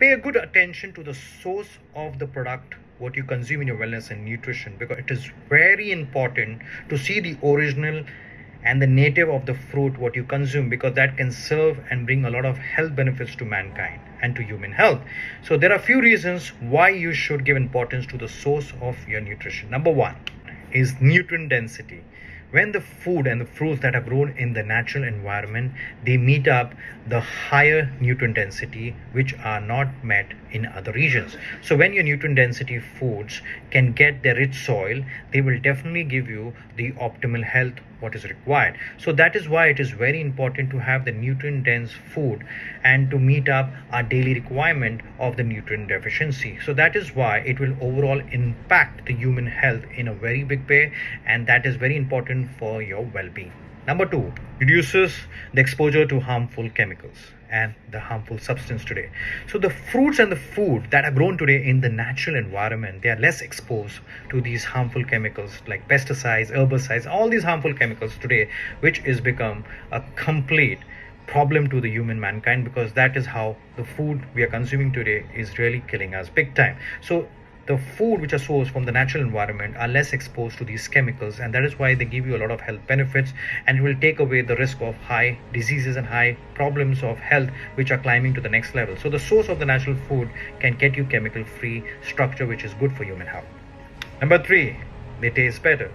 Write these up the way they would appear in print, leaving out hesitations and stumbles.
pay a good attention to the source of the product what you consume in your wellness and nutrition, because it is very important to see the original and the native of the fruit what you consume, because that can serve and bring a lot of health benefits to mankind and to human health. So there are a few reasons why you should give importance to the source of your nutrition. Number one is nutrient density. When the food and the fruits that are grown in the natural environment, they meet up the higher nutrient density which are not met in other regions. So when your nutrient density foods can get the rich soil, they will definitely give you the optimal health what is required. So that is why it is very important to have the nutrient dense food and to meet up our daily requirement of the nutrient deficiency. So that is why it will overall impact the human health in a very big way, and that is very important for your well-being. Number two, reduces the exposure to harmful chemicals and the harmful substance today. So the fruits and the food that are grown today in the natural environment, they are less exposed to these harmful chemicals like pesticides, herbicides, all these harmful chemicals today, which is become a complete problem to the human mankind, because that is how the food we are consuming today is really killing us big time. So the food which are sourced from the natural environment are less exposed to these chemicals, and that is why they give you a lot of health benefits, and it will take away the risk of high diseases and high problems of health which are climbing to the next level. So the source of the natural food can get you chemical free structure which is good for human health. Number three, they taste better.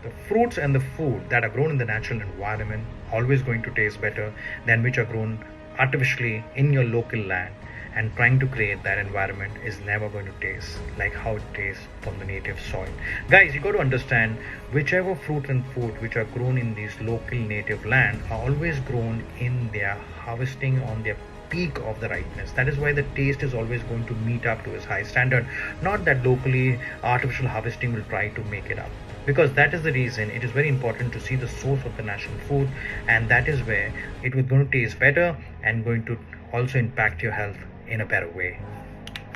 The fruits and the food that are grown in the natural environment always going to taste better than which are grown artificially in your local land, and trying to create that environment is never going to taste like how it tastes from the native soil. Guys, you got to understand, whichever fruit and food which are grown in these local native land are always grown in their harvesting on their peak of the ripeness. That is why the taste is always going to meet up to its high standard, not that locally artificial harvesting will try to make it up. Because that is the reason it is very important to see the source of the natural food, and that is where it was going to taste better and going to also impact your health in a better way.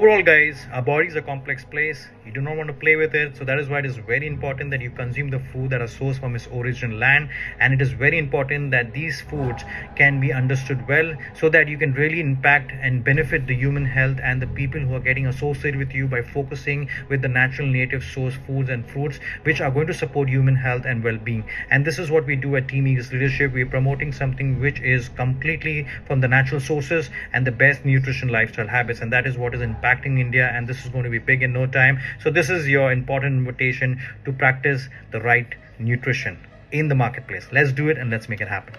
Overall, guys, our body is a complex place. You do not want to play with it. So that is why it is very important that you consume the food that are sourced from its original land. And it is very important that these foods can be understood well, so that you can really impact and benefit the human health and the people who are getting associated with you by focusing with the natural native source foods and fruits which are going to support human health and well-being. And this is what we do at Team Eagles Leadership. We are promoting something which is completely from the natural sources and the best nutrition lifestyle habits, and that is what is impacting India, and this is going to be big in no time. So this is your important invitation to practice the right nutrition in the marketplace. Let's do it and let's make it happen.